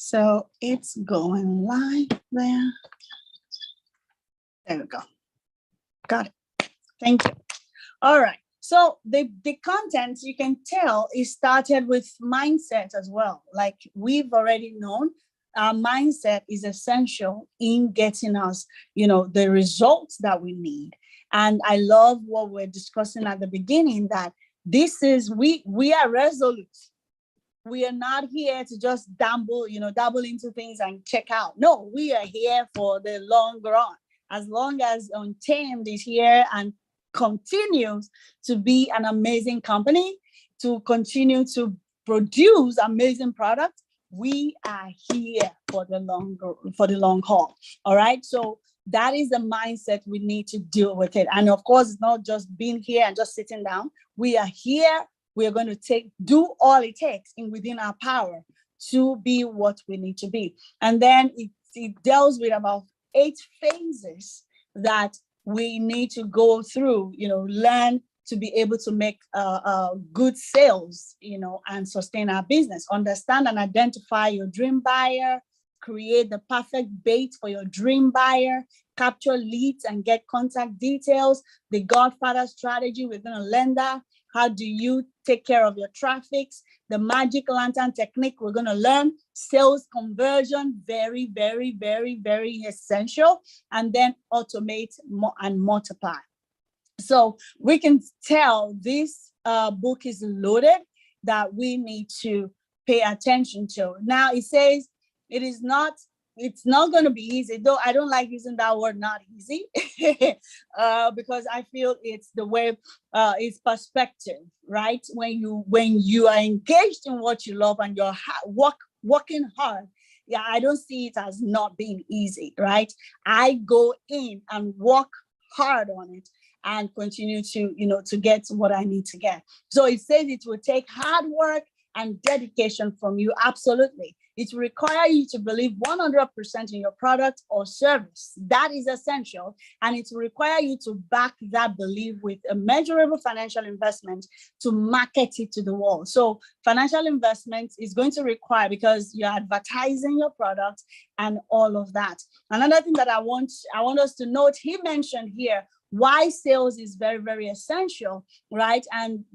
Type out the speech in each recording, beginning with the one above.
So it's going live there. There we go. Got it. Thank you. All right. So the content, you can tell, it started with mindset as well. Like we've already known, our mindset is essential in getting us, the results that we need. And I love what we're discussing at the beginning, that this is, we are resolute. We are not here to just dabble into things and check out. No, we are here for the long run. As long as Untamed is here and continues to be an amazing company, to continue to produce amazing products, we are here for the long haul. All right. So that is the mindset we need to deal with it. And of course, it's not just being here and just sitting down. We are here. We are going to do all it takes within our power to be what we need to be. And then it deals with about 8 phases that we need to go through, learn to be able to make good sales, and sustain our business. Understand and identify your dream buyer, create the perfect bait for your dream buyer, capture leads and get contact details, the Godfather strategy within a lender. How do you take care of your traffics? The magic lantern technique we're going to learn. Sales conversion, very, very, very, very essential. And then automate and multiply. So we can tell this book is loaded, that we need to pay attention to. Now it says it's not going to be easy, though I don't like using that word, not easy, because I feel it's the way, it's perspective, right? When you are engaged in what you love and you're working hard, I don't see it as not being easy, right? I go in and work hard on it and continue to get what I need to get. So it says it will take hard work and dedication from you. Absolutely. It will require you to believe 100% in your product or service. That is essential. And it will require you to back that belief with a measurable financial investment to market it to the world. So financial investment is going to require, because you're advertising your product and all of that. Another thing that I want us to note, he mentioned here, why sales is very, very essential, right? And,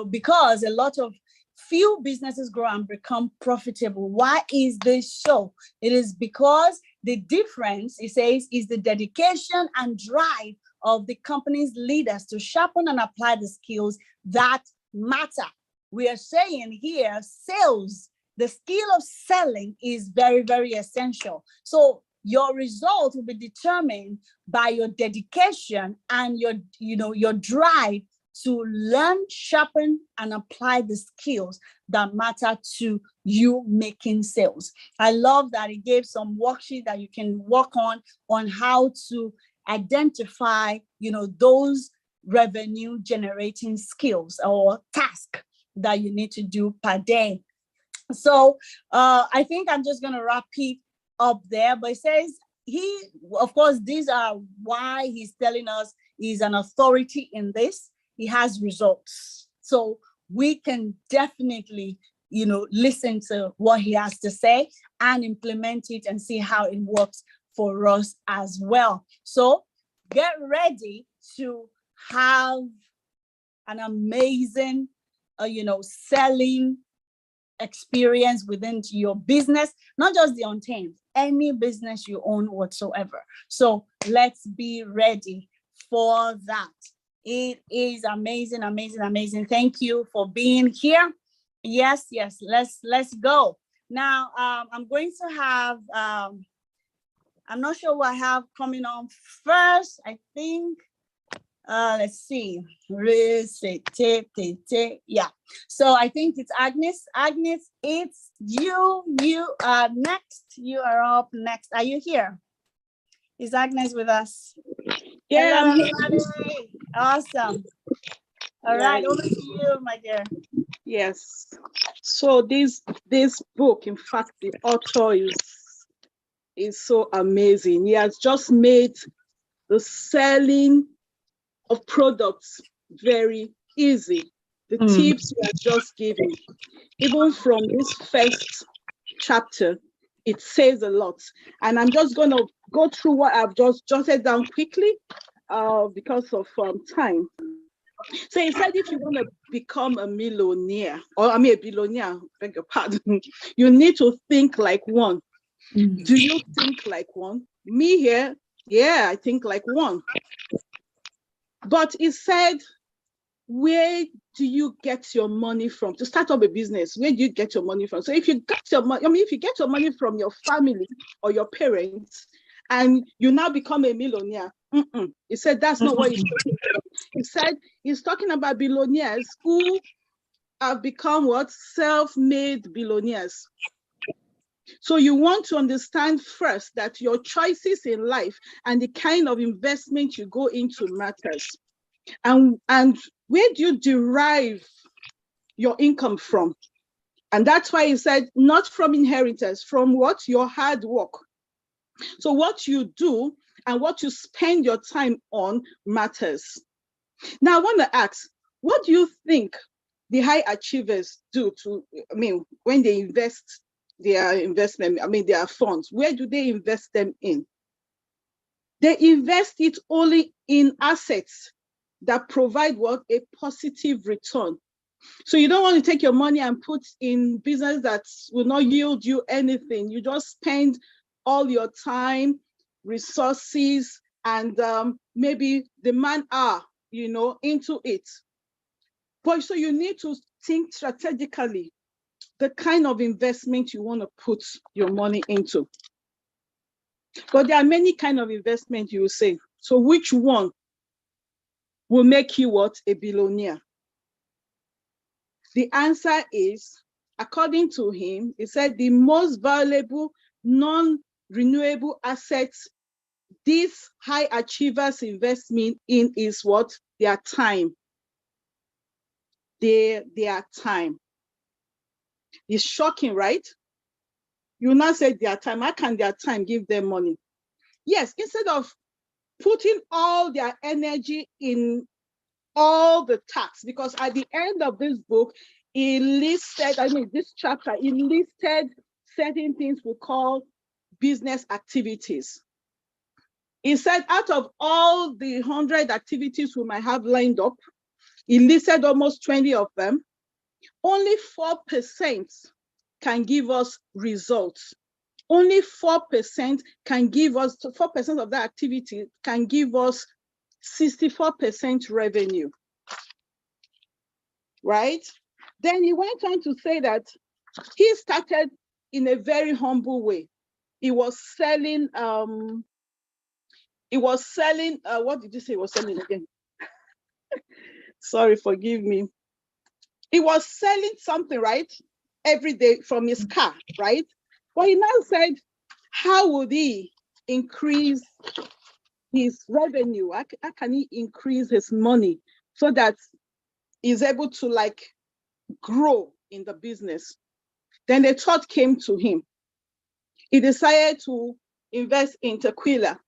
because a lot of few businesses grow and become profitable. Why is this so? It is because the difference, it says, is the dedication and drive of the company's leaders to sharpen and apply the skills that matter. We are saying here, sales, the skill of selling is very, very essential. So your result will be determined by your dedication and your drive to learn, sharpen, and apply the skills that matter to you making sales. I love that it gave some worksheet that you can work on how to identify, those revenue generating skills or tasks that you need to do per day. So I think I'm just going to wrap it up there, but it says of course, these are why he's telling us he's an authority in this. He has results. So we can definitely, listen to what he has to say and implement it and see how it works for us as well. So get ready to have an amazing, selling experience within your business, not just the Untamed, any business you own whatsoever. So let's be ready for that. It is amazing, amazing, amazing. Thank you for being here. Yes, let's go. Now, I'm going to have, I'm not sure what I have coming on first. I think, let's see. Yeah. So I think it's Agnes. Agnes, it's you. You are next. You are up next. Are you here? Is Agnes with us? Yeah. Hello, awesome. All right, over to you, my dear. Yes. So this book, in fact, the author is so amazing. He has just made the selling of products very easy. The tips we are just giving, even from this first chapter, It says a lot. And I'm just going to go through what I've just jotted down quickly because of time. So he said, if you want to become a millionaire, or I mean a billionaire, beg your pardon, you need to think like one. Do you think like one? Me here, yeah, I think like one. But he said, where do you get your money from to start up a business? Where do you get your money from? So if you get your money, if you get your money from your family or your parents, and you now become a millionaire, he said that's not what he's talking about. He said he's talking about billionaires who have become what? Self-made billionaires. So you want to understand first that your choices in life and the kind of investment you go into matters. And where do you derive your income from? And that's why he said, not from inheritance, from what? Your hard work. So what you do and what you spend your time on matters. Now, I want to ask, what do you think the high achievers do when they invest their investment, their funds? Where do they invest them in? They invest it only in assets that provide what? A positive return. So you don't want to take your money and put in business that will not yield you anything. You just spend all your time, resources, and maybe the man-hour, into it. But so you need to think strategically the kind of investment you want to put your money into. But there are many kinds of investment, you will say. So which one will make you what? A billionaire? The answer is, according to him, he said the most valuable non-renewable assets these high achievers invest in is what? Their time. Their time. It's shocking, right? You now say their time. How can their time give them money? Yes, instead of putting all their energy in all the tasks, because at the end of this book, this chapter, he listed certain things we call business activities. He said out of all the 100 activities we might have lined up, he listed almost 20 of them. Only 4% can give us results. Only 4% can give us, 4% of that activity can give us 64% revenue, right? Then he went on to say that he started in a very humble way. He was selling, what did you say he was selling again? Sorry, forgive me. He was selling something, right? Every day from his car, right? But he now said, how would he increase his revenue? How can he increase his money so that he's able to grow in the business? Then the thought came to him. He decided to invest in tequila.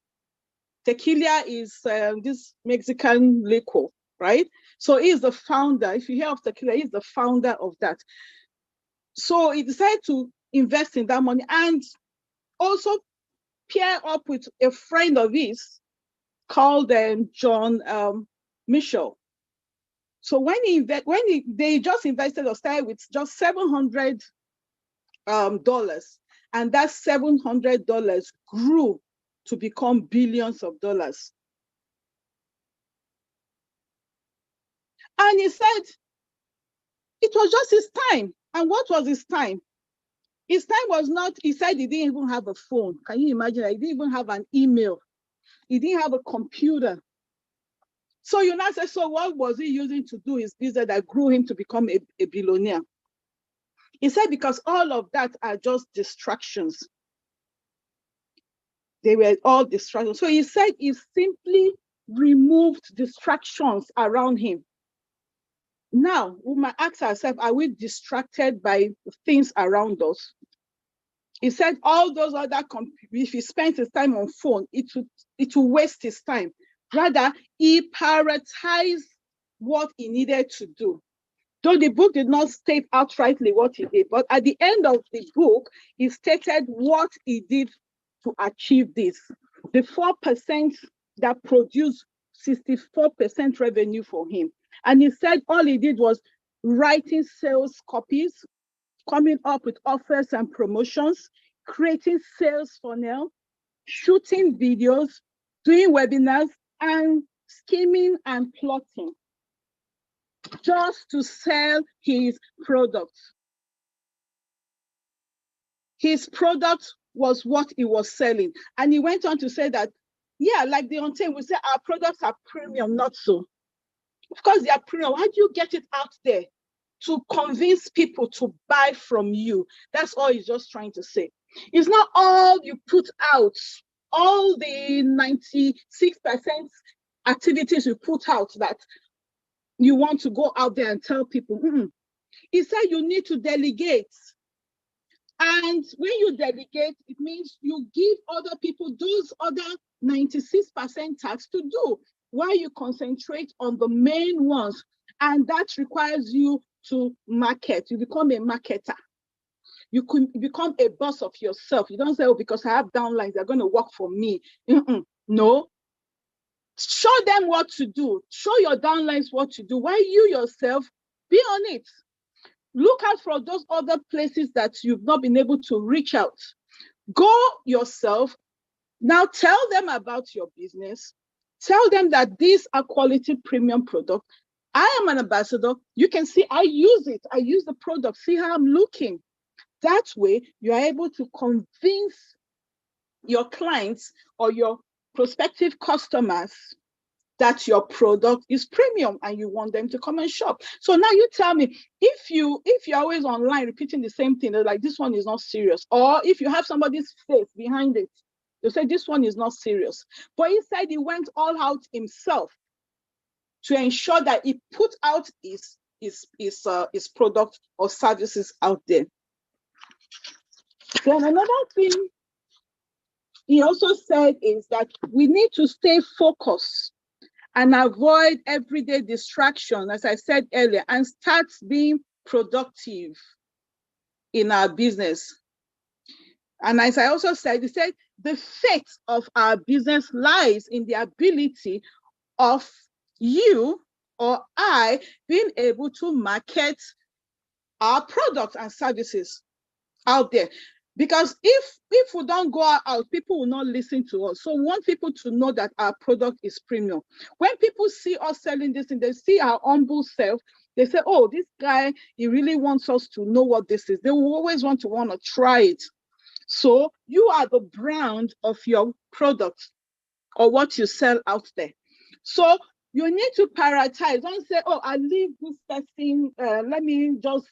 Tequila is this Mexican liquor, right? So he's the founder. If you hear of tequila, he's the founder of that. So he decided to invest in that money and also pair up with a friend of his called John Mitchell. So when they just invested or started with just $700, and that $700 grew to become billions of dollars. And he said it was just his time. And what was his time? His time was not, he said he didn't even have a phone. Can you imagine? He didn't even have an email. He didn't have a computer. So you now say, so what was he using to do his business that grew him to become a billionaire? He said, because all of that are just distractions. They were all distractions. So he said he simply removed distractions around him. Now, we might ask ourselves, are we distracted by things around us? He said all those other, if he spends his time on phone, it will waste his time. Rather, he prioritized what he needed to do. Though the book did not state outrightly what he did, but at the end of the book, he stated what he did to achieve this. The 4% that produced 64% revenue for him. And he said all he did was writing sales copies, coming up with offers and promotions, creating sales funnel, shooting videos, doing webinars, and scheming and plotting just to sell his product. His product was what he was selling. And he went on to say that, yeah, like the Untamed, we say our products are premium, not so. Of course, they are premium. How do you get it out there to convince people to buy from you? That's all he's just trying to say. It's not all you put out, all the 96% activities you put out that you want to go out there and tell people. He said you need to delegate. And when you delegate, it means you give other people those other 96% tasks to do while you concentrate on the main ones. And that requires you to market. You become a marketer. You can become a boss of yourself. You don't say, oh, because I have downlines, they're going to work for me. No. Show them what to do. Show your downlines what to do. While you yourself, be on it. Look out for those other places that you've not been able to reach out. Go yourself. Now tell them about your business. Tell them that these are quality premium products. I am an ambassador. You can see I use it. I use the product. See how I'm looking. That way, you are able to convince your clients or your prospective customers that your product is premium and you want them to come and shop. So now you tell me, if you're always online repeating the same thing, they're like, this one is not serious. Or if you have somebody's face behind it, they say this one is not serious. But he said he went all out himself to ensure that he put out his product or services out there. Then another thing he also said is that we need to stay focused and avoid everyday distraction, as I said earlier, and start being productive in our business. And as I also said, he said, the fate of our business lies in the ability of you or I being able to market our products and services out there. Because if we don't go out, people will not listen to us. So we want people to know that our product is premium. When people see us selling this and they see our humble self, they say, oh, this guy, he really wants us to know what this is. They will always want to try it. So you are the brand of your product or what you sell out there. So you need to prioritize. Don't say, oh, I leave this person, let me just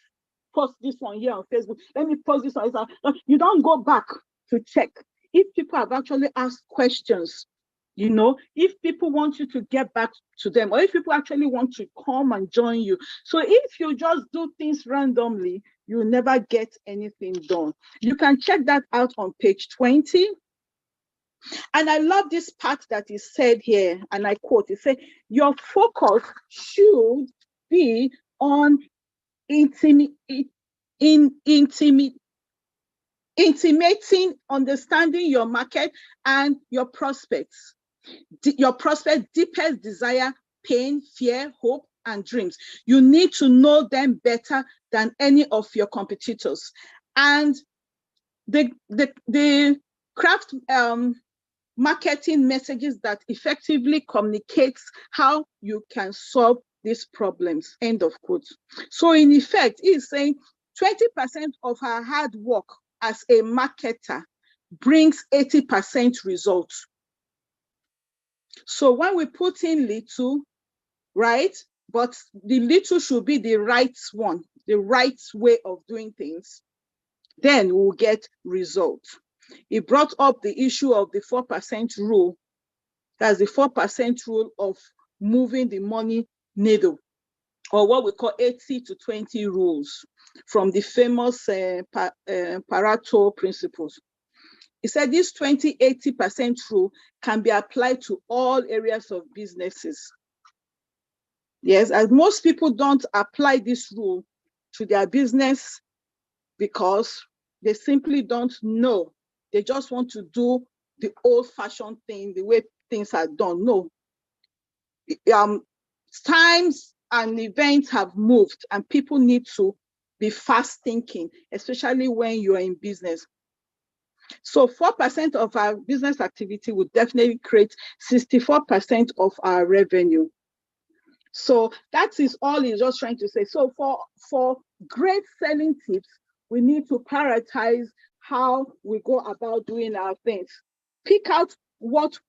post this one here on Facebook. Let me post this one. You don't go back to check. If people have actually asked questions, if people want you to get back to them, or if people actually want to come and join you. So if you just do things randomly, you'll never get anything done. You can check that out on page 20. And I love this part that is said here, and I quote, it said, your focus should be on intimating, understanding your market and your prospects. Your prospects' deepest desire, pain, fear, hope, and dreams. You need to know them better than any of your competitors. And the craft marketing messages that effectively communicates how you can solve these problems, end of quote. So in effect, he's saying 20% of our hard work as a marketer brings 80% results. So when we put in little, right, but the little should be the right one, the right way of doing things, then we'll get results. He brought up the issue of the 4% rule. That's the 4% rule of moving the money needle, or what we call 80 to 20 rules from the famous Pareto principles. He said this 20-80% rule can be applied to all areas of businesses. Yes, as most people don't apply this rule to their business because they simply don't know. They just want to do the old-fashioned thing, the way things are done. No. Times and events have moved, and people need to be fast thinking, especially when you are in business. So 4% of our business activity would definitely create 64% of our revenue. So that is all he's just trying to say. So for great selling tips, we need to prioritize how we go about doing our things. Pick out what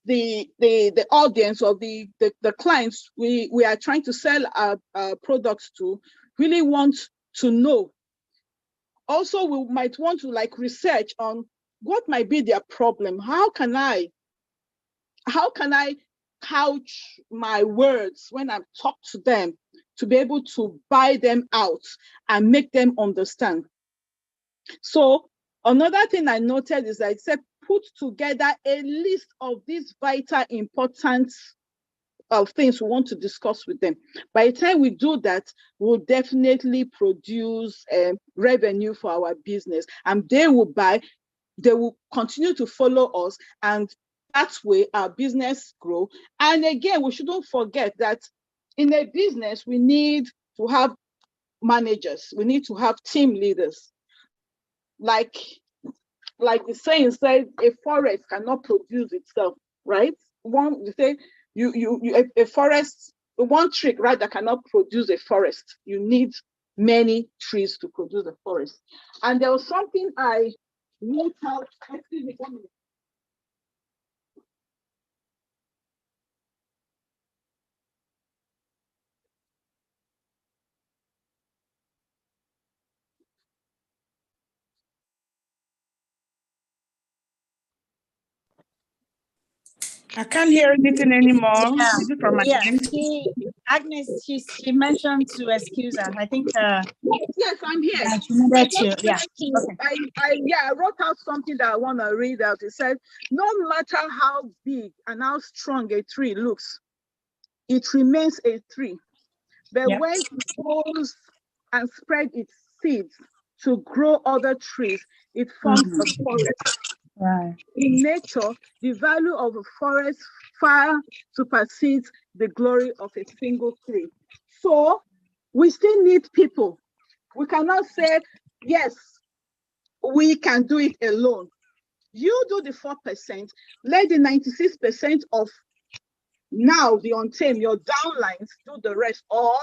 the audience or the clients we are trying to sell our products to really want to know. Also, we might want to like research on what might be their problem. How can I couch my words when I talk to them to be able to buy them out and make them understand? So another thing I noted is that it said put together a list of these vital importance of things we want to discuss with them. By the time we do that, we'll definitely produce revenue for our business, and they will continue to follow us, and that way our business grow. And again, we shouldn't forget that in a business, we need to have managers, we need to have team leaders. Like the saying says, a forest cannot produce itself, right? You say a forest, one tree, right, that cannot produce a forest. You need many trees to produce a forest. And there was something I wrote out. Excuse me, 1 minute. I can't hear anything anymore. Yeah. Is it from my end? Agnes, she mentioned to excuse her. I think yes, I'm here. she needed to, yeah. I wrote out something that I want to read out. It said, no matter how big and how strong a tree looks, it remains a tree. But when it grows and spread its seeds to grow other trees, it forms a forest. Right. In nature, the value of a forest far supersedes the glory of a single tree. So we still need people. We cannot say, yes, we can do it alone. You do the 4%, let the 96% of now the Untamed, your downlines, do the rest, or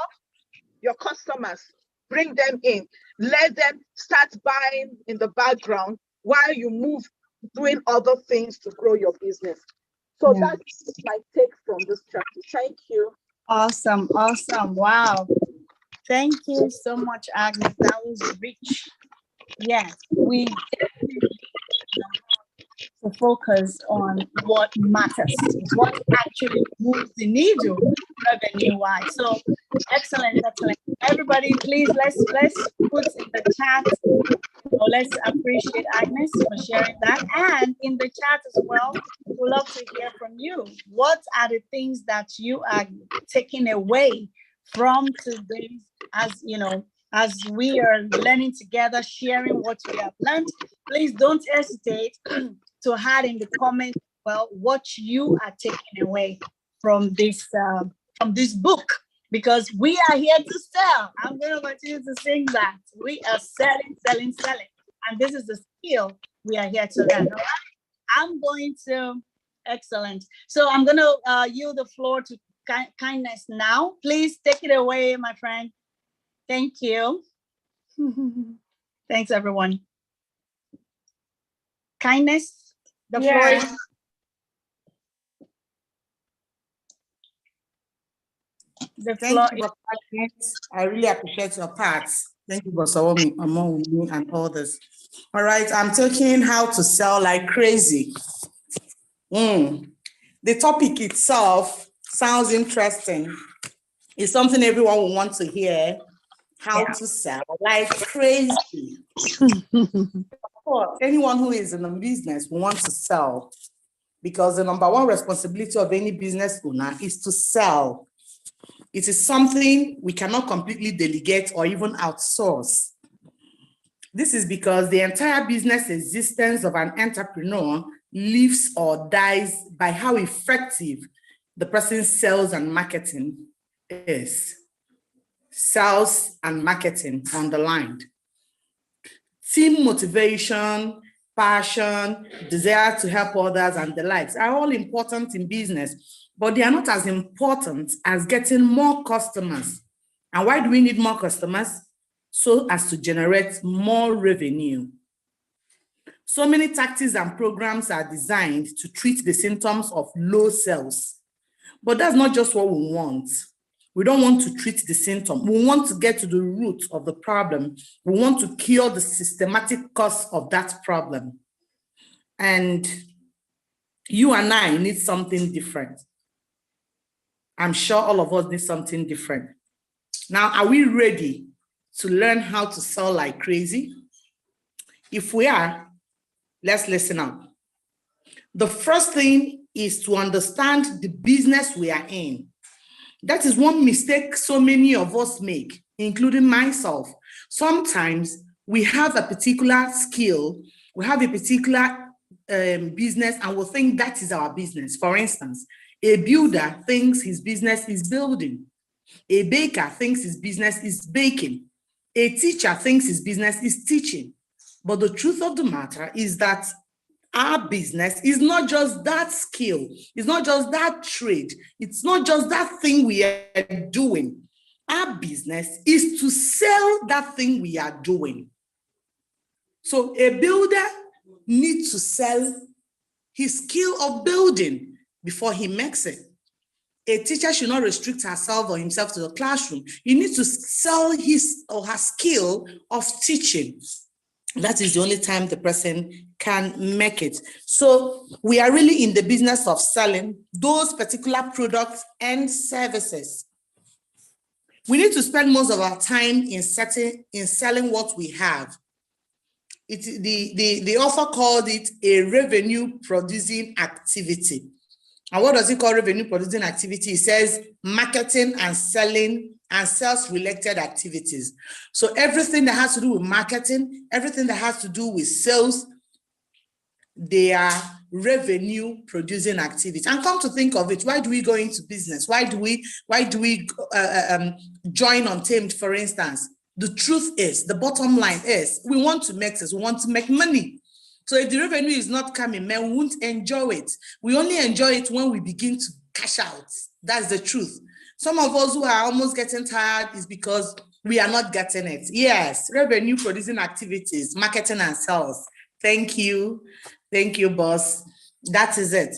your customers, bring them in, let them start buying in the background while you move doing other things to grow your business. So that's my take from this chapter. Thank you. Awesome. Wow. Thank you so much, Agnes. That was rich. Yes, we definitely to focus on what matters, what actually moves the needle revenue-wise. So excellent. Everybody, please let's put in the chat. So let's appreciate Agnes for sharing that. And in the chat as well, we'd love to hear from you. What are the things that you are taking away from today's, as we are learning together, sharing what we have learned? Please don't hesitate to add in the comments, well, what you are taking away from this book, because we are here to sell. I'm going to continue to sing that. We are selling. And this is the skill we are here to learn. All right? I'm going to, excellent. So I'm going to yield the floor to Kindness now. Please take it away, my friend. Thank you. Thanks, everyone. Kindness, the floor is. Thank you, I really appreciate your parts. Thank you, Bosawomi, among me and others. All right, I'm talking how to sell like crazy. The topic itself sounds interesting. It's something everyone will want to hear. How to sell like crazy. Of course, anyone who is in a business will want to sell, because the number one responsibility of any business owner is to sell. It is something we cannot completely delegate or even outsource. This is because the entire business existence of an entrepreneur lives or dies by how effective the person's sales and marketing is. Sales and marketing underlined. Team motivation, passion, desire to help others, and the likes are all important in business, but they are not as important as getting more customers. And why do we need more customers? So as to generate more revenue. So many tactics and programs are designed to treat the symptoms of low sales, but that's not just what we want. We don't want to treat the symptom. We want to get to the root of the problem. We want to cure the systematic cause of that problem. And you and I need something different. I'm sure all of us need something different. Now, are we ready to learn how to sell like crazy? If we are, let's listen up. The first thing is to understand the business we are in. That is one mistake so many of us make, including myself. Sometimes we have a particular skill, we have a particular business, and we'll think that is our business. For instance, a builder thinks his business is building. A baker thinks his business is baking. A teacher thinks his business is teaching. But the truth of the matter is that our business is not just that skill. It's not just that trade. It's not just that thing we are doing. Our business is to sell that thing we are doing. So a builder needs to sell his skill of building before he makes it. A teacher should not restrict herself or himself to the classroom. He needs to sell his or her skill of teaching. That is the only time the person can make it. So we are really in the business of selling those particular products and services. We need to spend most of our time in selling what we have. The author called it a revenue producing activity. And what does he call revenue producing activity? He says marketing and selling and sales related activities. So everything that has to do with marketing, everything that has to do with sales, they are revenue producing activities. And come to think of it, why do we go into business? Why do we join Untamed, for instance? The truth is, the bottom line is, we want to make this, we want to make money. So if the revenue is not coming, man, we won't enjoy it. We only enjoy it when we begin to cash out. That's the truth. Some of us who are almost getting tired is because we are not getting it. Yes, revenue producing activities, marketing and sales. Thank you. Thank you, boss. That is it.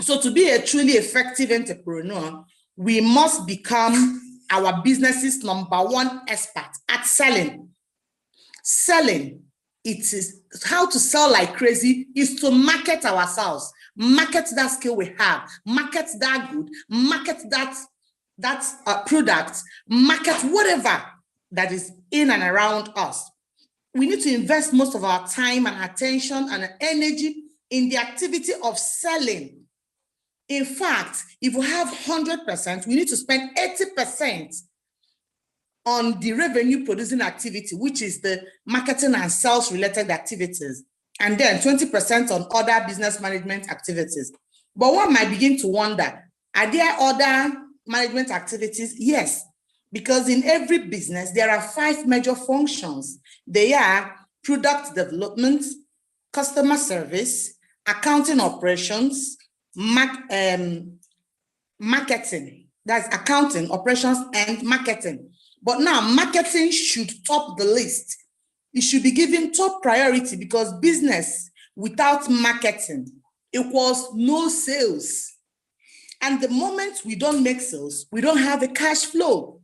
So to be a truly effective entrepreneur, we must become our business's #1 expert at selling. Selling, it is how to sell like crazy is to market ourselves, market that skill we have, market that good, market that product, market whatever that is in and around us. We need to invest most of our time and attention and energy in the activity of selling. In fact, if we have 100%, we need to spend 80% on the revenue producing activity, which is the marketing and sales related activities, and then 20% on other business management activities. But one might begin to wonder, are there other management activities? Yes, because in every business, there are 5 major functions. They are product development, customer service, accounting operations, marketing. That's accounting, operations, and marketing. But now marketing should top the list. It should be given top priority because business without marketing equals no sales. And the moment we don't make sales, we don't have a cash flow.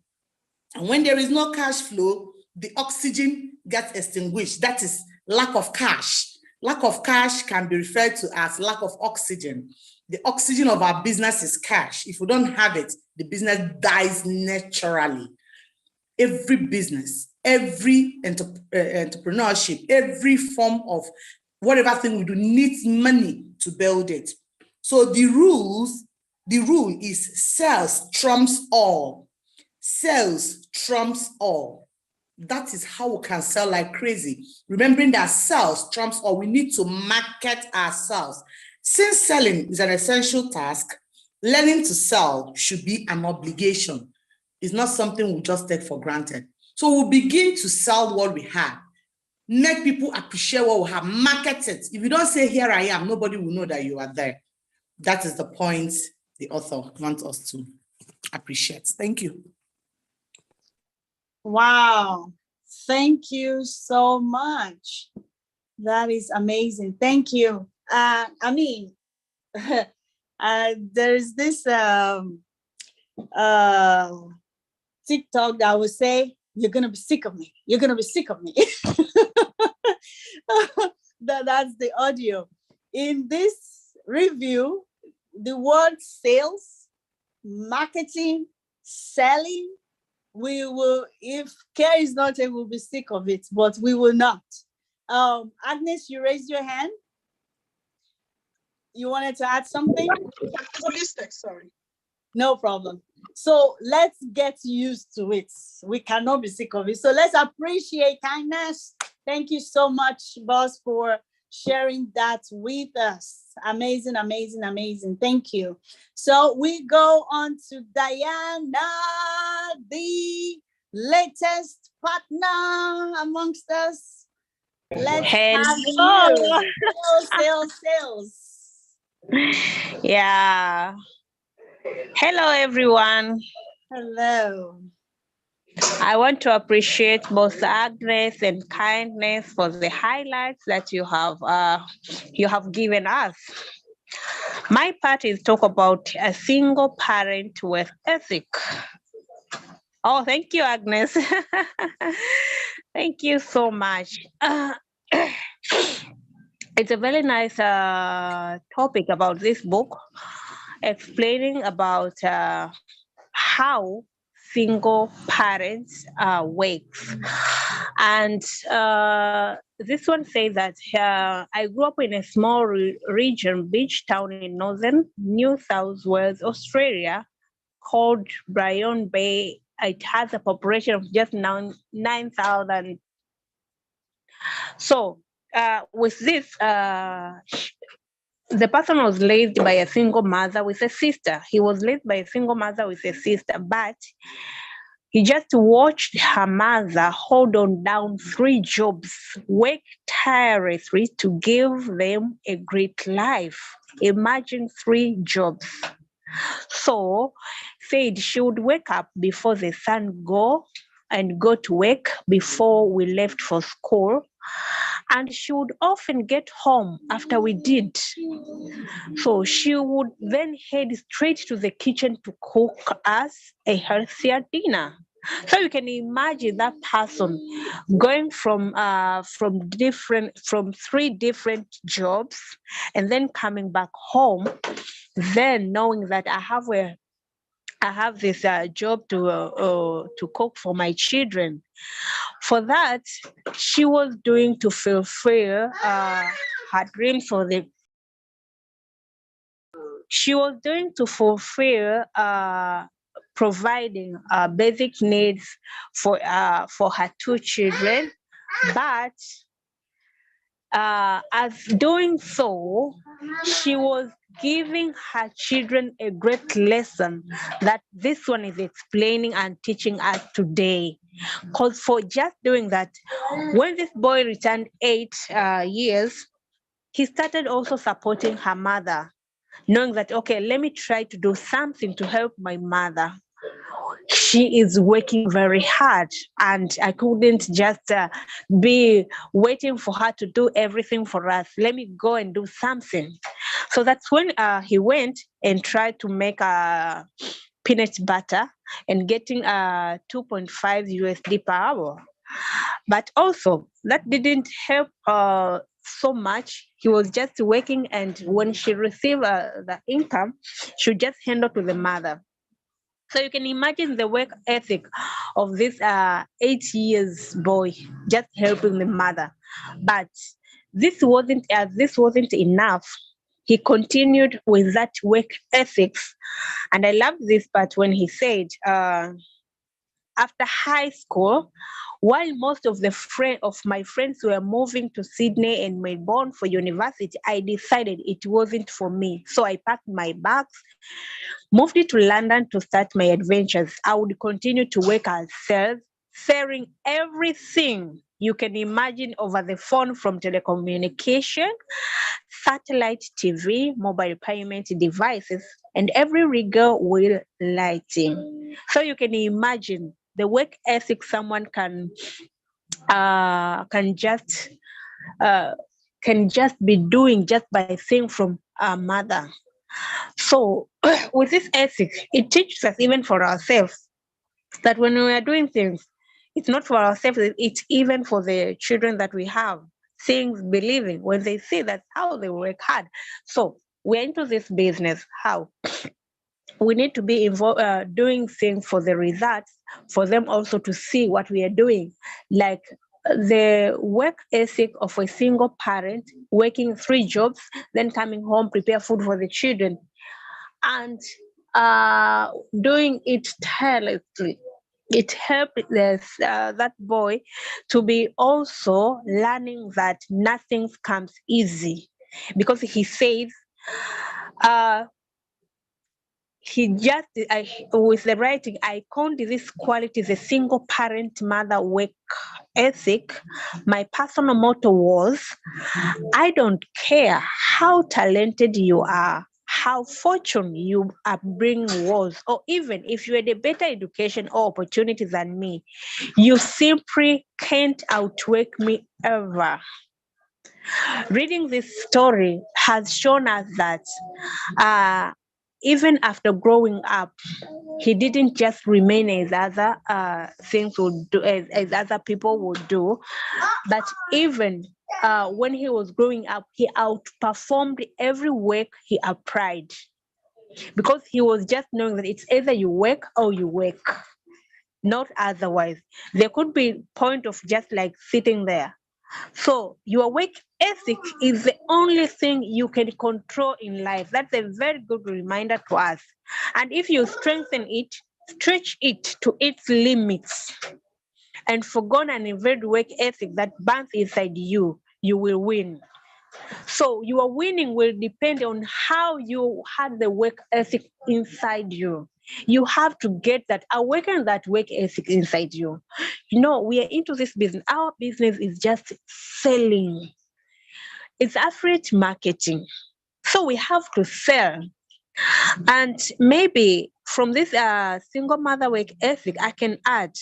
And when there is no cash flow, the oxygen gets extinguished. That is lack of cash. Lack of cash can be referred to as lack of oxygen. The oxygen of our business is cash. If we don't have it, the business dies naturally. Every business, every entrepreneurship, every form of whatever thing we do needs money to build it. So the rules The rule is sales trumps all. Sales trumps all. That is how we can sell like crazy. Remembering that sales trumps all, we need to market ourselves. Since selling is an essential task, learning to sell should be an obligation. It's not something we just take for granted. So we'll begin to sell what we have. Make people appreciate what we have. Market it. If you don't say, here I am, nobody will know that you are there. That is the point the author wants us to appreciate. Thank you. Wow. Thank you so much. That is amazing. Thank you. I mean, there's this TikTok that would say, you're going to be sick of me. You're going to be sick of me. That's the audio. In this review, the word sales, marketing, selling, we will, if care is not, we'll be sick of it, but we will not. Agnes, you raised your hand. You wanted to add something? Sorry. No problem. So let's get used to it. We cannot be sick of it. So let's appreciate kindness. Thank you so much, boss, for sharing that with us. Amazing, amazing, amazing. Thank you. So we go on to Diana, the latest partner amongst us. Let's have Hello. sales. Yeah. Hello, everyone. Hello. I want to appreciate both Agnes and Kindness for the highlights that you have given us. My part is talk about a single parent work ethic. Oh, thank you, Agnes. Thank you so much. It's a very nice topic about this book, explaining about how single parents works. And this one says that I grew up in a small region, beach town in northern New South Wales, Australia, called Byron Bay. It has a population of just 9,000. So with this, the person was raised by a single mother with a sister. He was raised by a single mother with a sister, but he just watched her mother hold on down 3 jobs, work tirelessly to give them a great life. Imagine 3 jobs. So said she would wake up before the sun go to work before we left for school. And she would often get home after we did. So she would then head straight to the kitchen to cook us a healthier dinner. So you can imagine that person going from 3 different jobs and then coming back home, then knowing that I have this job to cook for my children. For that, she was doing to fulfill her dream she was doing to fulfill providing basic needs for her 2 children, but as doing so, she was giving her children a great lesson that this one is explaining and teaching us today. Because for just doing that, when this boy returned 8 years, he started also supporting her mother, knowing that, okay, let me try to do something to help my mother. She is working very hard, and I couldn't just be waiting for her to do everything for us. Let me go and do something. So that's when he went and tried to make peanut butter and getting 2.5 USD per hour. But also, that didn't help so much. He was just working, and when she received the income, she would just hand it to the mother. So you can imagine the work ethic of this 8 years boy just helping the mother. But this wasn't enough. he continued with that work ethics. And I love this part when he said, after high school, while most of my friends were moving to Sydney and Melbourne for university, I decided it wasn't for me. So I packed my bags, moved it to London to start my adventures. I would continue to work as sales, selling everything you can imagine over the phone, from telecommunication, satellite TV, mobile payment devices, and every regal wheel lighting. So you can imagine the work ethic someone can just be doing just by seeing from a mother. So with this ethic, it teaches us even for ourselves that when we are doing things, it's not for ourselves, it's even for the children that we have. Things believing when they see that's how they work hard. So we're into this business. How? We need to be involved, doing things for the results, for them also to see what we are doing. Like the work ethic of a single parent working 3 jobs, then coming home, prepare food for the children, and doing it tirelessly. It helped that boy to be also learning that nothing comes easy, because he says, with the writing, I count these qualities a single parent mother work ethic. My personal motto was, I don't care how talented you are, how fortunate you upbringing was, or even if you had a better education or opportunity than me, you simply can't outwork me ever. Reading this story has shown us that even after growing up, he didn't just remain as other things would do, as other people would do, but even when he was growing up, he outperformed every work he applied, because he was just knowing that it's either you work or you work, not otherwise. There could be point of just like sitting there. So your work ethic is the only thing you can control in life. That's a very good reminder to us. And if you strengthen it, stretch it to its limits, and forgone an invalid work ethic that burns inside you, you will win. So your winning will depend on how you had the work ethic inside you. You have to get that, awaken that work ethic inside you. You know, we are into this business. Our business is just selling. It's affiliate marketing. So we have to sell. And maybe from this single mother work ethic, I can add,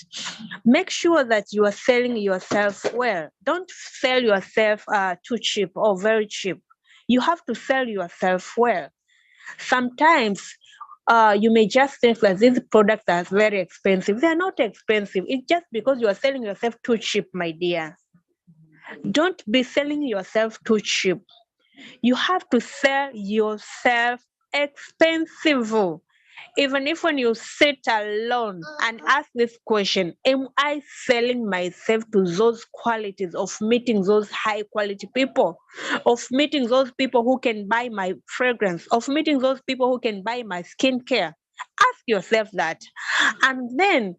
make sure that you are selling yourself well. Don't sell yourself too cheap or very cheap. You have to sell yourself well. Sometimes you may just think that these products are very expensive. They're not expensive. It's just because you are selling yourself too cheap, my dear. Don't be selling yourself too cheap. You have to sell yourself expensive. Even if when you sit alone and ask this question, am I selling myself to those qualities of meeting those high quality people, of meeting those people who can buy my fragrance, of meeting those people who can buy my skincare? Ask yourself that, and then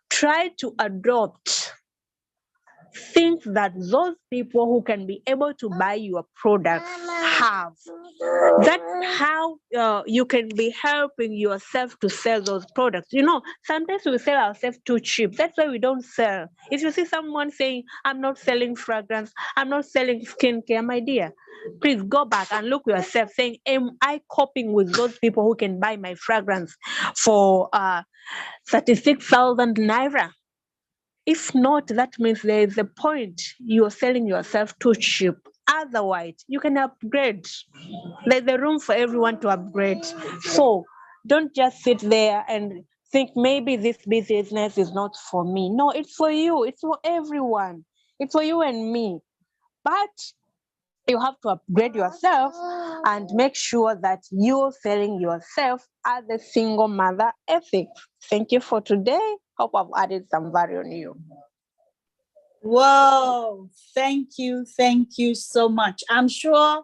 try to adopt things that those people who can be able to buy your products have. That's how you can be helping yourself to sell those products. You know, sometimes we sell ourselves too cheap. That's why we don't sell. If you see someone saying, I'm not selling fragrance, I'm not selling skincare, my dear, please go back and look yourself saying, am I coping with those people who can buy my fragrance for 36,000 naira? If not, that means there is a point you're selling yourself too cheap. Otherwise, you can upgrade. There's a room for everyone to upgrade. So don't just sit there and think maybe this business is not for me. No, it's for you. It's for everyone. It's for you and me. But you have to upgrade yourself and make sure that you're selling yourself as a single mother ethic. Thank you for today. Hope I've added some value on you. Whoa, thank you so much. I'm sure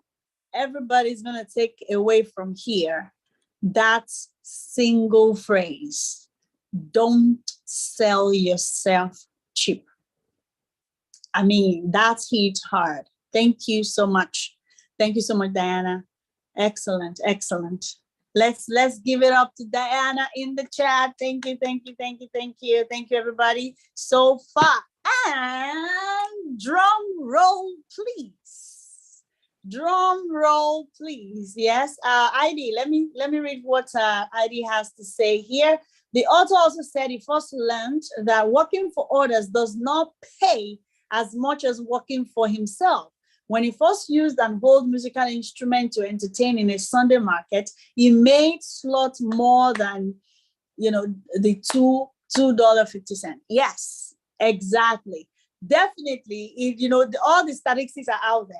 everybody's going to take away from here that single phrase: don't sell yourself cheap. I mean, that hit hard. Thank you so much. Thank you so much, Diana. Excellent, excellent. Let's give it up to Diana in the chat. Thank you, thank you, thank you, thank you. Thank you, everybody, so far. And drum roll, please. Drum roll, please. Yes, ID, let me read what ID has to say here. The author also said he first learned that working for others does not pay as much as working for himself. When he first used an old musical instrument to entertain in a Sunday market, he made slot more than, the $2.50. Yes, exactly. Definitely, all the statistics are out there.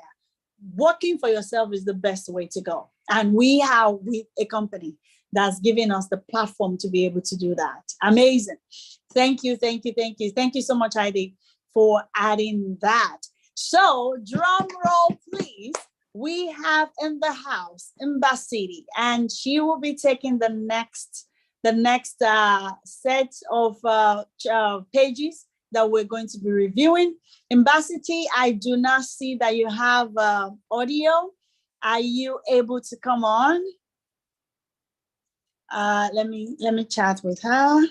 Working for yourself is the best way to go. And we have a company that's giving us the platform to be able to do that. Amazing. Thank you, thank you, thank you. Thank you so much, Heidi, for adding that. So drum roll, please. We have in the house Mbasiti, and she will be taking the next set of pages that we're going to be reviewing. Mbasiti, I do not see that you have audio. Are you able to come on? Let me chat with her.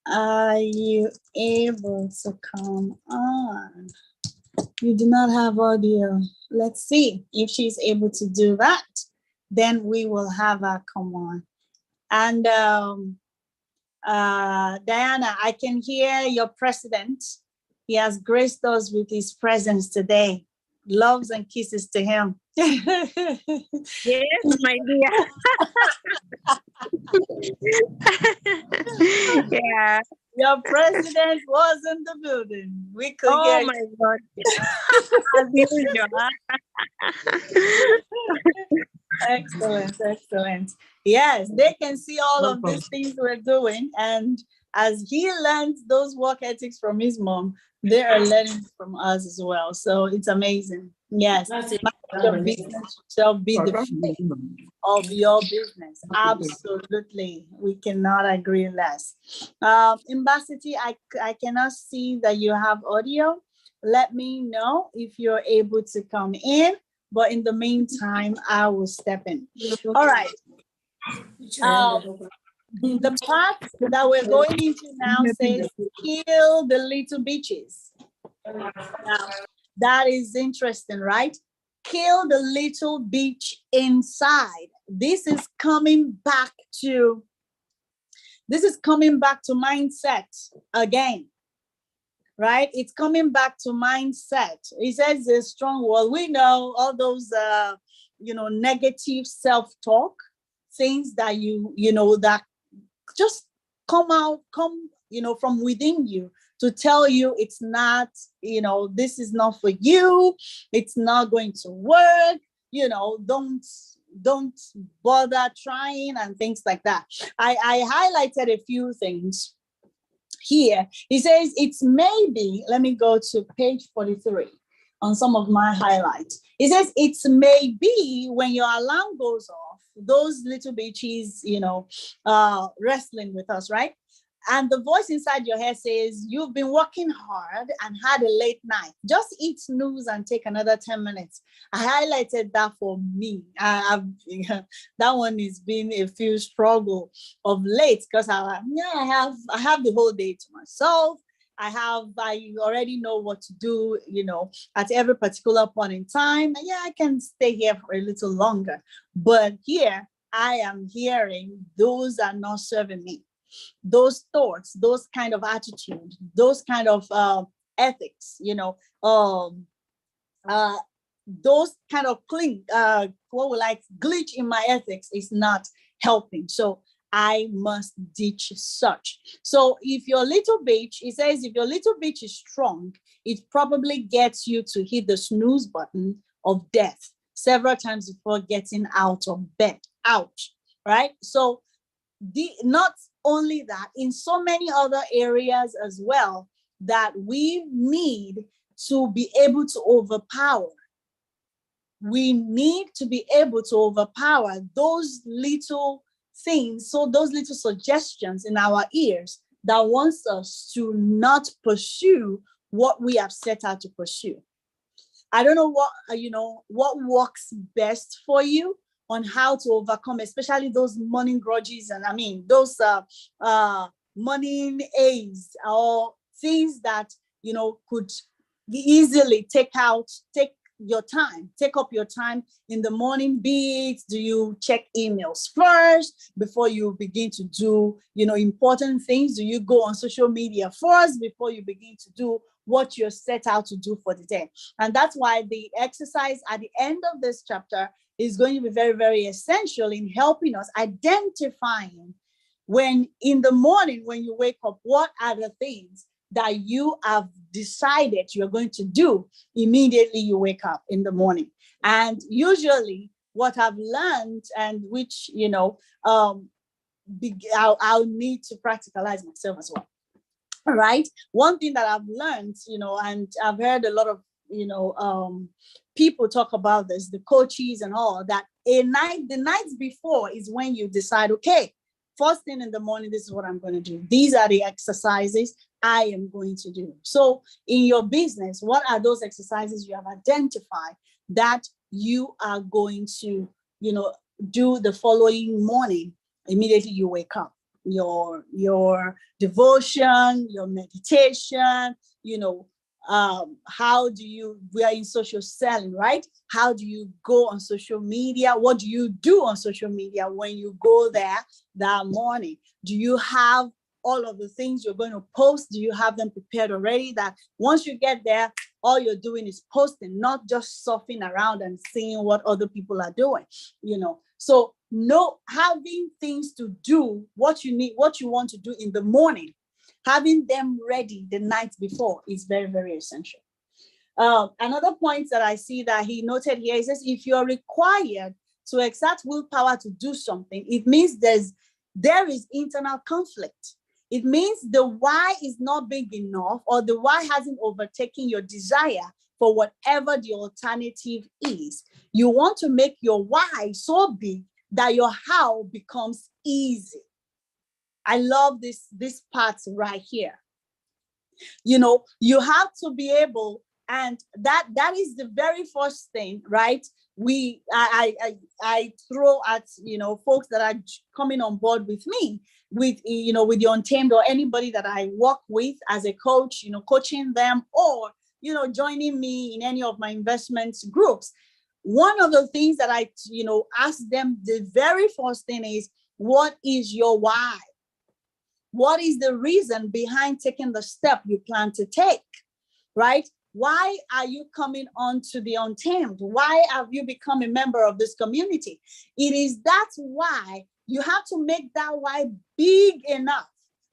Are you able to come on? You do not have audio. Let's see if she's able to do that. Then we will have her come on. And Diana, I can hear your president. He has graced us with his presence today. Loves and kisses to him. Yes, my dear. Yeah. Your president was in the building. We could Oh my God. As usual. Excellent, excellent. Yes, they can see all of these things we're doing. And as he learns those work ethics from his mom, they are learning from us as well. So it's amazing. Yes, your business shall be the face of your business. Absolutely. We cannot agree less. Mbasiti, I cannot see that you have audio. Let me know if you're able to come in. But in the meantime, I will step in. All right. The part that we're going into now says, kill the little bitches. Now, that is interesting, right? Kill the little bitch inside. This is coming back to mindset again. Right? It's coming back to mindset. He says a strong word. We know all those, negative self-talk, things that that just come from within you to tell you it's not, this is not for you. It's not going to work. Don't bother trying and things like that. I highlighted a few things here. He says it's maybe, let me go to page 43 on some of my highlights. He says it's maybe when your alarm goes off, those little bitches, wrestling with us, right? And the voice inside your head says, you've been working hard and had a late night. Just eat snooze and take another 10 minutes. I highlighted that for me. That one has been a few struggle of late because I have the whole day to myself. I already know what to do, at every particular point in time. And I can stay here for a little longer. But here I am hearing those are not serving me. Those thoughts, those kind of attitude, those kind of ethics, those kind of glitch in my ethics is not helping. So I must ditch such. So if your little bitch, it says, if your little bitch is strong, it probably gets you to hit the snooze button of death several times before getting out of bed. Ouch, right? So not only that, in so many other areas as well, that we need to be able to overpower. We need to be able to overpower those little things, so those little suggestions in our ears that wants us to not pursue what we have set out to pursue. I don't know what works best for you on how to overcome, especially those morning grudges, and those morning aids or things that could easily take up your time in the morning. Be it, do you check emails first before you begin to do important things? Do you go on social media first before you begin to do what you're set out to do for the day? And that's why the exercise at the end of this chapter is going to be very, very essential in helping us identifying when in the morning, when you wake up, what are the things that you have decided you're going to do immediately you wake up in the morning. And usually what I've learned, and which I'll need to practicalize myself as well. All right. One thing that I've learned, and I've heard a lot of people talk about this, the coaches and all, that the nights before is when you decide, okay, first thing in the morning, this is what I'm going to do. These are the exercises I am going to do. So in your business, what are those exercises you have identified that you are going to, do the following morning, immediately you wake up? Your devotion, your meditation, how do you, we are in social selling, right? How do you go on social media? What do you do on social media when you go there that morning? Do you have all of the things you're going to post? Do you have them prepared already, that once you get there, all you're doing is posting, not just surfing around and seeing what other people are doing, So having things to do, what you need, what you want to do in the morning, having them ready the night before is very, very essential. Another point that I see that he noted here, he says, if you're required to exert willpower to do something, it means there is internal conflict. It means the why is not big enough, or the why hasn't overtaken your desire for whatever the alternative is. You want to make your why so big that your how becomes easy. I love this part right here. You have to be able, and that is the very first thing, right? I throw at folks that are coming on board with me, with the Untamed, or anybody that I work with as a coach, coaching them, or joining me in any of my investments groups. One of the things that I ask them, the very first thing is, what is your why? What is the reason behind taking the step you plan to take, right? Why are you coming on to the Untamed? Why have you become a member of this community? It is that why. You have to make that why big enough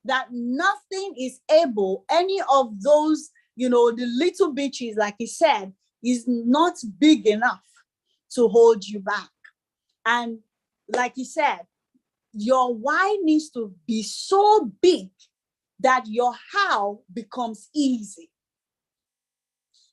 that nothing is able, any of those, the little bitches, like he said, is not big enough to hold you back. And like he said, your why needs to be so big that your how becomes easy.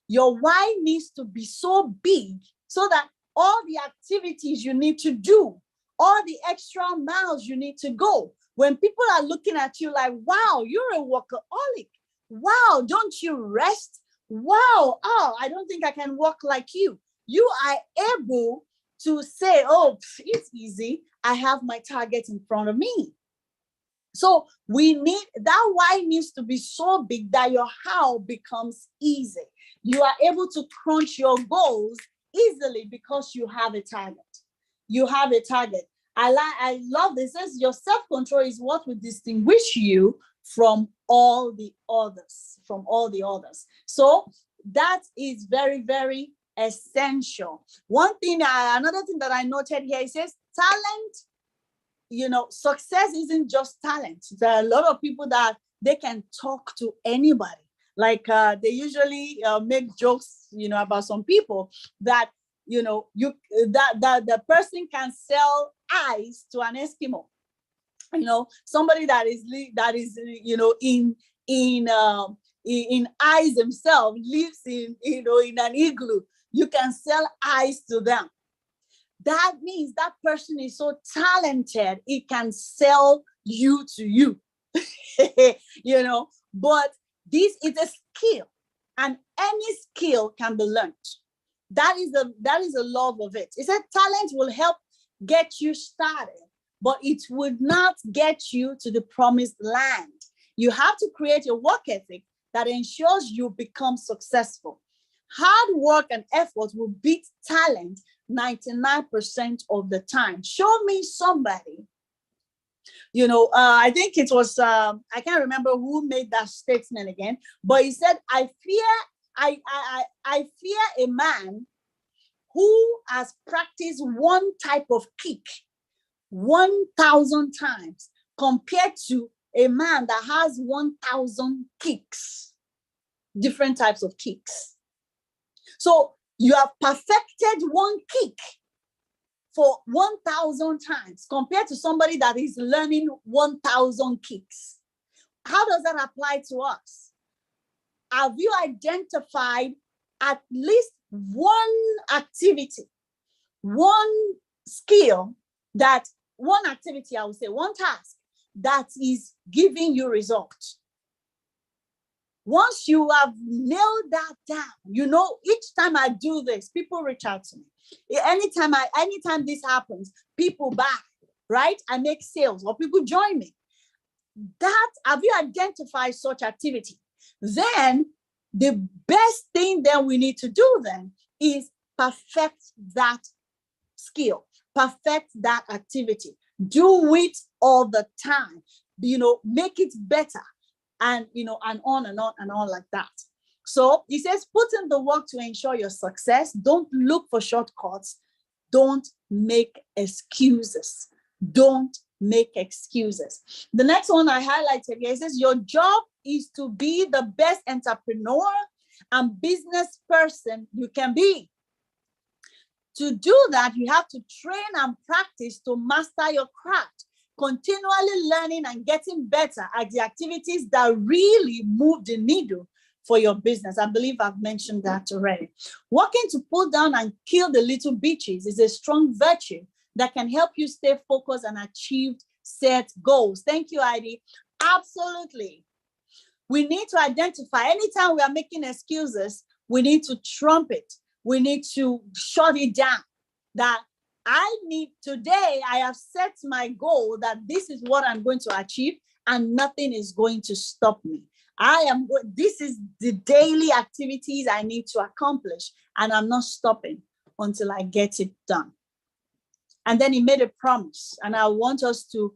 Your why needs to be so big so that all the activities you need to do, all the extra miles you need to go, when people are looking at you like, wow, you're a workaholic. Wow, don't you rest? Wow, I don't think I can work like you. You are able to say, oh, it's easy. I have my target in front of me. So we need, that why needs to be so big that your how becomes easy. You are able to crunch your goals easily because you have a target. You have a target. I love this. It says your self-control is what will distinguish you from all the others, So that is very, very essential. Another thing that I noted here, it says talent, success isn't just talent. There are a lot of people that they can talk to anybody. Like they usually make jokes, about some people that, the person can sell ice to an Eskimo. Somebody that is in in ice himself, lives in, in an igloo. You can sell ice to them. That means that person is so talented, it can sell you to you. But this is a skill, and any skill can be learned. That is the love of it. It said talent will help get you started, but it would not get you to the promised land. You have to create a work ethic that ensures you become successful. Hard work and effort will beat talent 99% of the time. Show me somebody. I think it was, I can't remember who made that statement again, but he said, I fear a man who has practiced one type of kick 1,000 times compared to a man that has 1,000 kicks, different types of kicks. So you have perfected one kick for 1,000 times compared to somebody that is learning 1,000 kicks. How does that apply to us? Have you identified at least one activity, one skill, one activity, I would say, one task that is giving you results? Once you have nailed that down, each time I do this, people reach out to me. Anytime this happens, people buy, right? I make sales or people join me. Have you identified such activity? Then the best thing that we need to do then is perfect that skill, perfect that activity, do it all the time, make it better, and and on and on and on like that. So he says, put in the work to ensure your success. Don't look for shortcuts. Don't make excuses. Don't make excuses. The next one I highlighted here, it says, your job is to be the best entrepreneur and business person you can be. To do that, you have to train and practice to master your craft, continually learning and getting better at the activities that really move the needle for your business. I believe I've mentioned that already. Working to pull down and kill the little bitches is a strong virtue that can help you stay focused and achieve set goals. Thank you, Heidi. Absolutely. We need to identify, anytime we are making excuses, we need to trump it. We need to shut it down. That today I have set my goal that this is what I'm going to achieve and nothing is going to stop me. This is the daily activities I need to accomplish, and I'm not stopping until I get it done. And then he made a promise, and I want us to,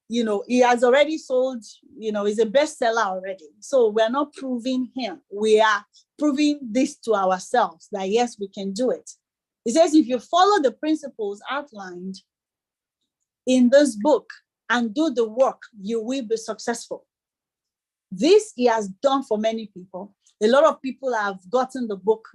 he has already sold, he's a bestseller already. So we're not proving him. We are proving this to ourselves that yes, we can do it. He says, if you follow the principles outlined in this book and do the work, you will be successful. This he has done for many people. A lot of people have gotten the book.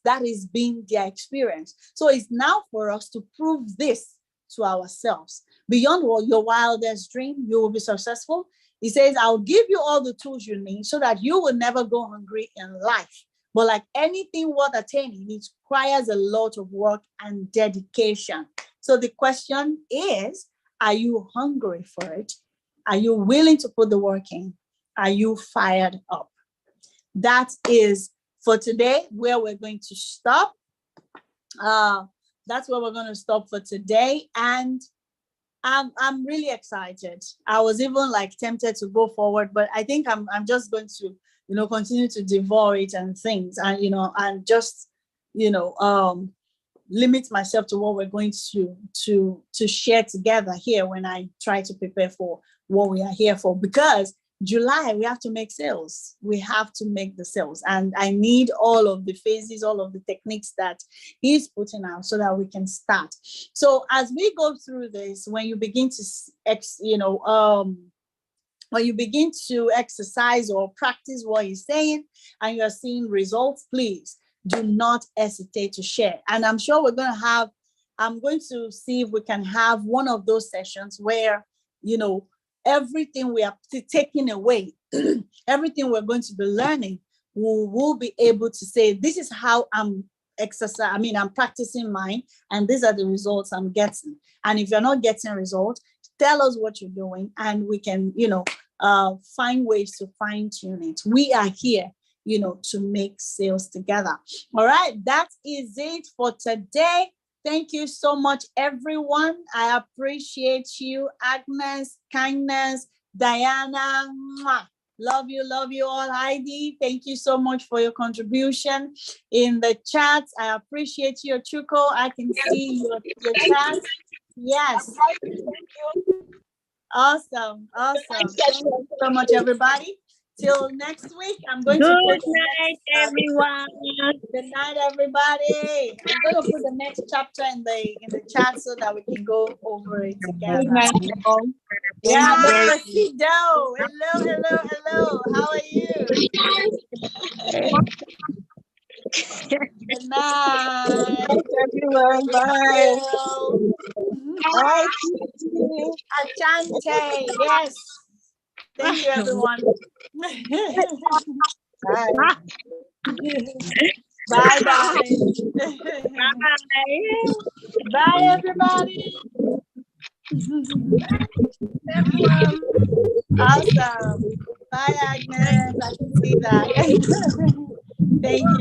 That has been their experience. So it's now for us to prove this to ourselves. Beyond your wildest dream, you will be successful. He says, I'll give you all the tools you need so that you will never go hungry in life. But like anything worth attaining, it requires a lot of work and dedication. So the question is, are you hungry for it? Are you willing to put the work in? Are you fired up? That is for today where we're going to stop. That's where we're going to stop for today. And I'm really excited. I was even tempted to go forward, but I think I'm just going to, continue to devour it and things, and and just, limit myself to what we're going to share together here when I try to prepare for what we are here for. Because July, we have to make sales. We have to make the sales. And I need all of the phases, all of the techniques that he's putting out so that we can start. So as we go through this, when you begin to exercise or practice what he's saying and you're seeing results, please do not hesitate to share. And I'm sure I'm going to see if we can have one of those sessions where, everything we are taking away, everything we're going to be learning, we will be able to say, this is how I'm I'm practicing mine, and these are the results I'm getting. And if you're not getting results, tell us what you're doing, and we can, find ways to fine tune it. We are here, to make sales together. All right, that is it for today. Thank you so much, everyone. I appreciate you, Agnes, Kindness, Diana. Mwah. Love you all. Heidi, thank you so much for your contribution in the chat. I appreciate you, Chuko. I can see your chat. Yes. Awesome. Thank you so much, everybody. Till next week, I'm going to put Good night, everyone. Good night, everybody. I'm going to put the next chapter in the chat so that we can go over it together. Good night, all. Yeah, Very Mr. Sido. Hello. How are you? Good night. everyone. Bye. Bye. Achante. Yes. Thank you, everyone. Bye. Bye. Bye. Bye, everybody. Everyone. Awesome. Bye, Agnes. I can see that. Thank you.